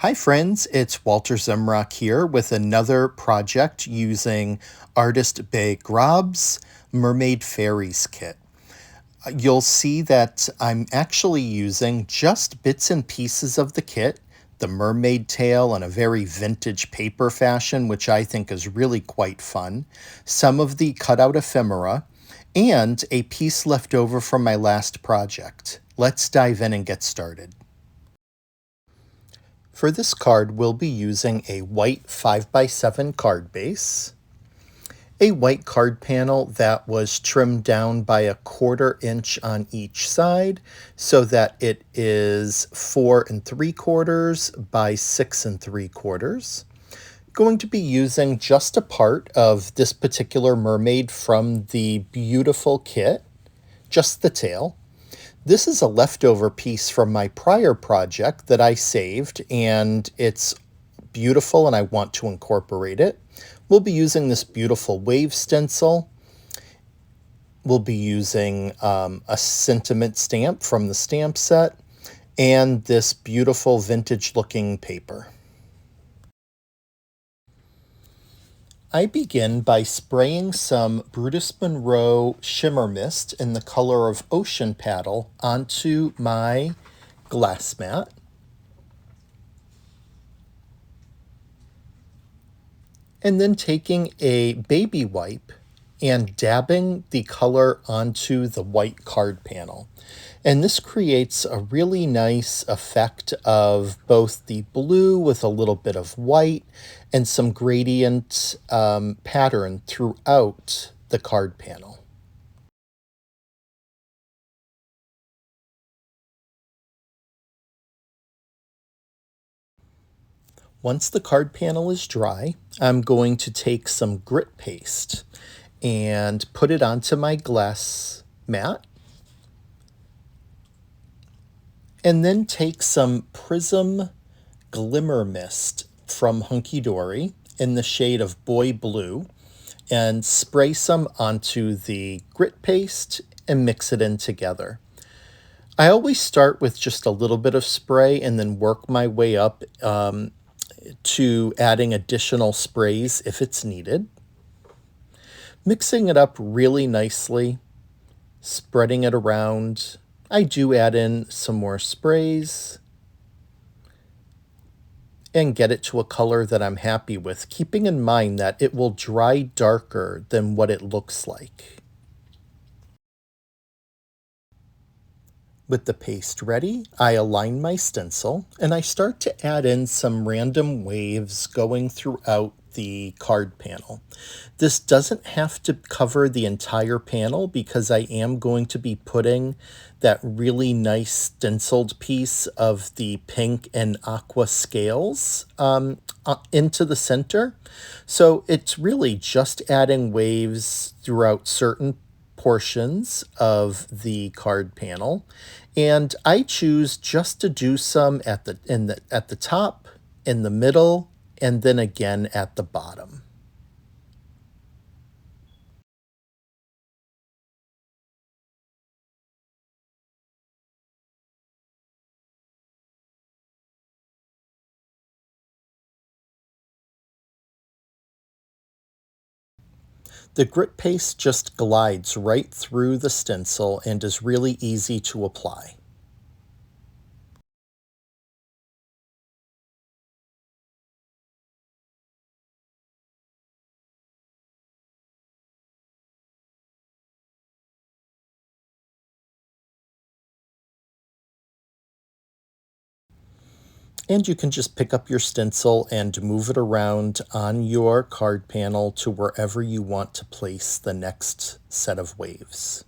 Hi friends, it's Walter Zemrock here with another project using Artist Bay Grob's Mermaid Fairies kit. You'll see that I'm actually using just bits and pieces of the kit, the mermaid tail in a very vintage paper fashion, which I think is really quite fun, some of the cutout ephemera, and a piece left over from my last project. Let's dive in and get started. For this card, we'll be using a white 5x7 card base, a white card panel that was trimmed down by 1/4 inch on each side so that it is 4 3/4 by 6 3/4. Going to be using just a part of this particular mermaid from the beautiful kit, just the tail. This is a leftover piece from my prior project that I saved, and it's beautiful and I want to incorporate it. We'll be using this beautiful wave stencil. We'll be using a sentiment stamp from the stamp set and this beautiful vintage looking paper. I begin by spraying some Brutus Monroe Shimmer Mist in the color of Ocean Paddle onto my glass mat. And then taking a baby wipe and dabbing the color onto the white card panel. And this creates a really nice effect of both the blue with a little bit of white and some gradient pattern throughout the card panel. Once the card panel is dry, I'm going to take some grit paste and put it onto my glass mat. And then take some PRISM Glimmer Mist from Hunky Dory in the shade of Boy Blue and spray some onto the grit paste and mix it in together. I always start with just a little bit of spray and then work my way up to adding additional sprays if it's needed. Mixing it up really nicely, spreading it around. I do add in some more sprays and get it to a color that I'm happy with, keeping in mind that it will dry darker than what it looks like. With the paste ready, I align my stencil and I start to add in some random waves going throughout the card panel. This doesn't have to cover the entire panel because I am going to be putting that really nice stenciled piece of the pink and aqua scales into the center. So it's really just adding waves throughout certain portions of the card panel, and I choose just to do some at the top, in the middle, and then again at the bottom. The grit paste just glides right through the stencil and is really easy to apply. And you can just pick up your stencil and move it around on your card panel to wherever you want to place the next set of waves.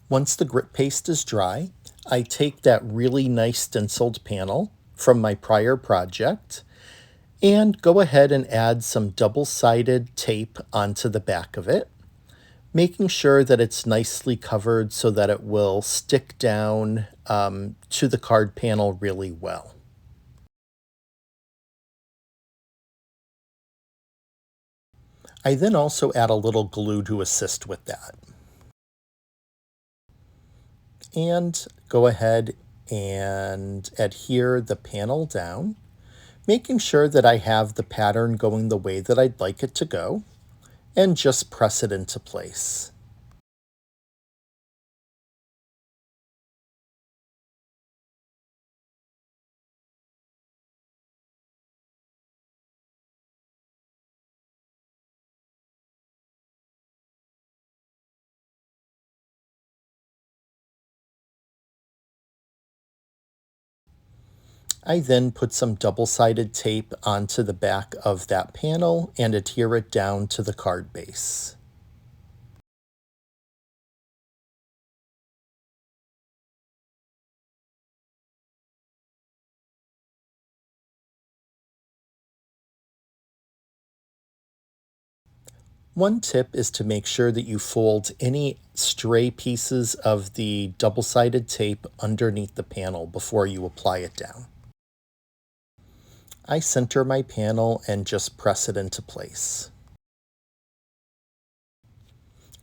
Once the grit paste is dry, I take that really nice stenciled panel from my prior project and go ahead and add some double-sided tape onto the back of it, making sure that it's nicely covered so that it will stick down to the card panel really well. I then also add a little glue to assist with that. And go ahead and adhere the panel down, making sure that I have the pattern going the way that I'd like it to go, and just press it into place. I then put some double-sided tape onto the back of that panel and adhere it down to the card base. One tip is to make sure that you fold any stray pieces of the double-sided tape underneath the panel before you apply it down. I center my panel and just press it into place.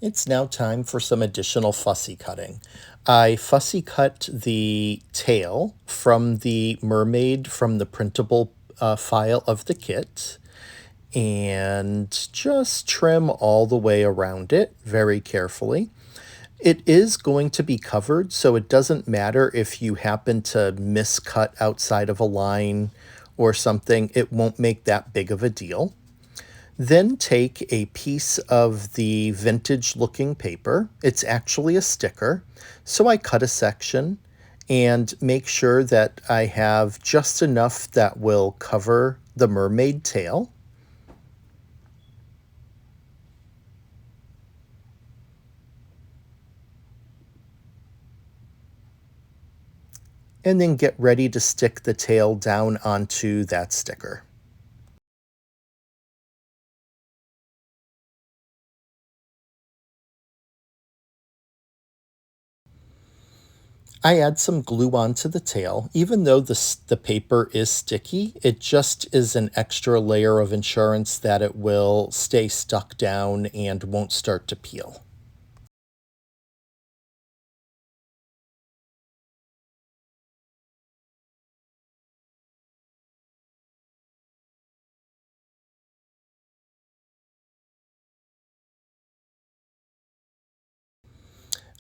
It's now time for some additional fussy cutting. I fussy cut the tail from the Mermaid from the printable file of the kit and just trim all the way around it very carefully. It is going to be covered, so it doesn't matter if you happen to miscut outside of a line or something. It won't make that big of a deal. Then take a piece of the vintage looking paper. It's actually a sticker. So I cut a section and make sure that I have just enough that will cover the mermaid tail. And then get ready to stick the tail down onto that sticker. I add some glue onto the tail. Even though the paper is sticky, it just is an extra layer of insurance that it will stay stuck down and won't start to peel.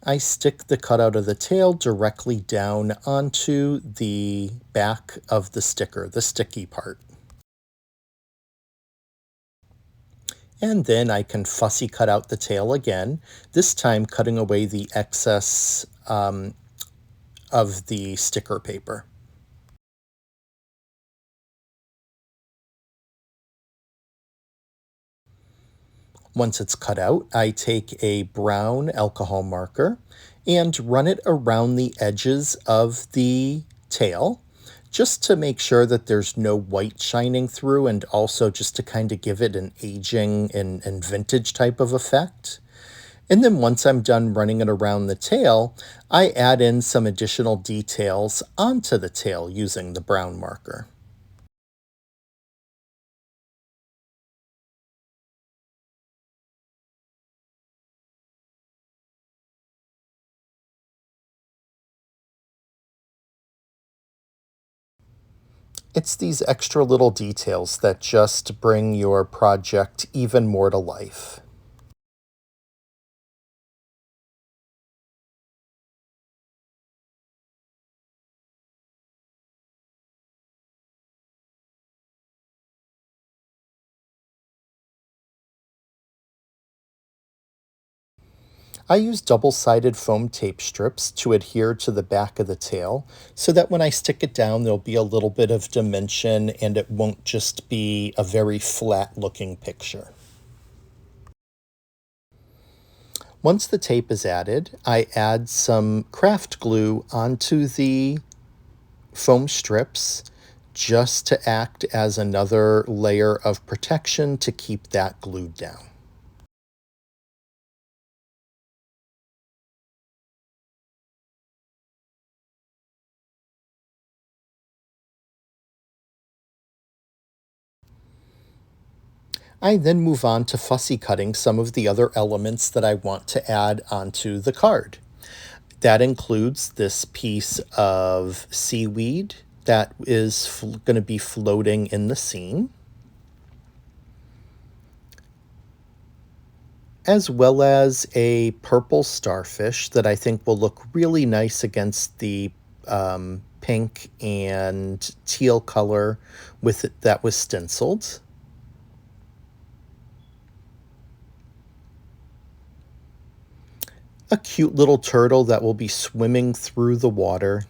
I stick the cutout of the tail directly down onto the back of the sticker, the sticky part. And then I can fussy cut out the tail again, this time cutting away the excess of the sticker paper. Once it's cut out, I take a brown alcohol marker and run it around the edges of the tail just to make sure that there's no white shining through, and also just to kind of give it an aging and vintage type of effect. And then once I'm done running it around the tail, I add in some additional details onto the tail using the brown marker. It's these extra little details that just bring your project even more to life. I use double-sided foam tape strips to adhere to the back of the tail so that when I stick it down, there'll be a little bit of dimension and it won't just be a very flat-looking picture. Once the tape is added, I add some craft glue onto the foam strips just to act as another layer of protection to keep that glued down. I then move on to fussy cutting some of the other elements that I want to add onto the card. That includes this piece of seaweed that is going to be floating in the scene, as well as a purple starfish that I think will look really nice against the pink and teal color with it that was stenciled. A cute little turtle that will be swimming through the water.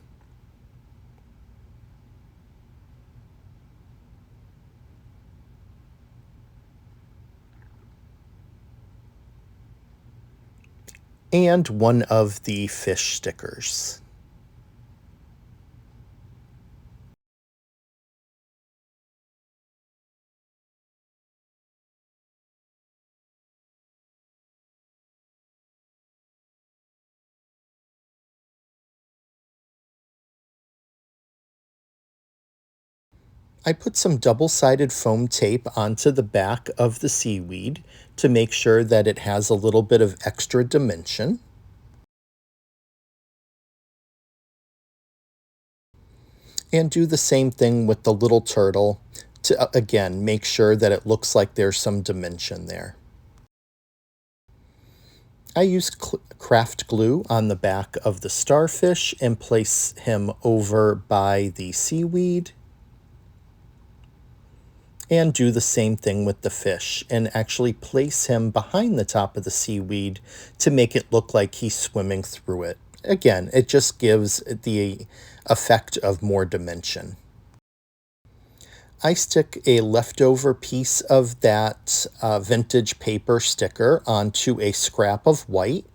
And one of the fish stickers. I put some double-sided foam tape onto the back of the seaweed to make sure that it has a little bit of extra dimension. And do the same thing with the little turtle to, again, make sure that it looks like there's some dimension there. I use craft glue on the back of the starfish and place him over by the seaweed. And do the same thing with the fish and actually place him behind the top of the seaweed to make it look like he's swimming through it. Again, it just gives the effect of more dimension. I stick a leftover piece of that vintage paper sticker onto a scrap of white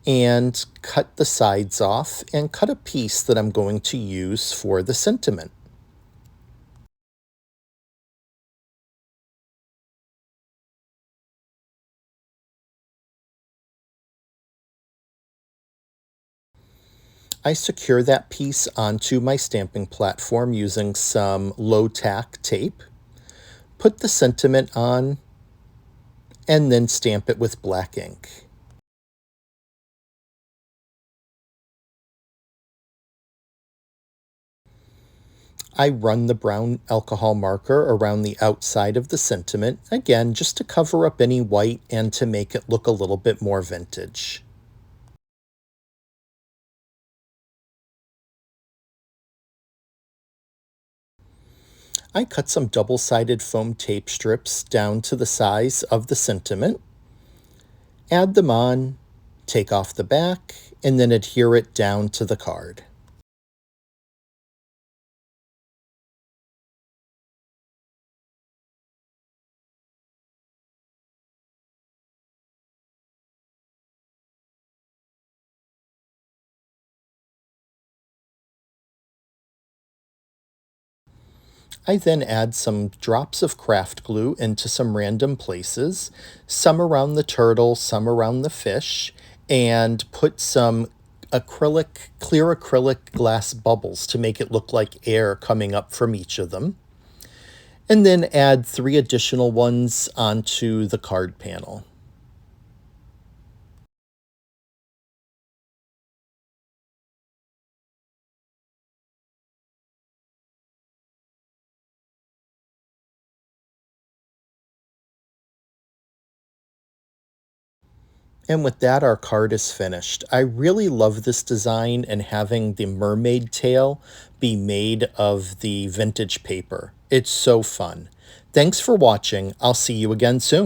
and cut the sides off and cut a piece that I'm going to use for the sentiment. I secure that piece onto my stamping platform using some low-tack tape, put the sentiment on, and then stamp it with black ink. I run the brown alcohol marker around the outside of the sentiment, again, just to cover up any white and to make it look a little bit more vintage. I cut some double-sided foam tape strips down to the size of the sentiment, add them on, take off the back, and then adhere it down to the card. I then add some drops of craft glue into some random places, some around the turtle, some around the fish, and put some clear acrylic glass bubbles to make it look like air coming up from each of them. And then add 3 additional ones onto the card panel. And with that, our card is finished. I really love this design and having the mermaid tail be made of the vintage paper. It's so fun. Thanks for watching. I'll see you again soon.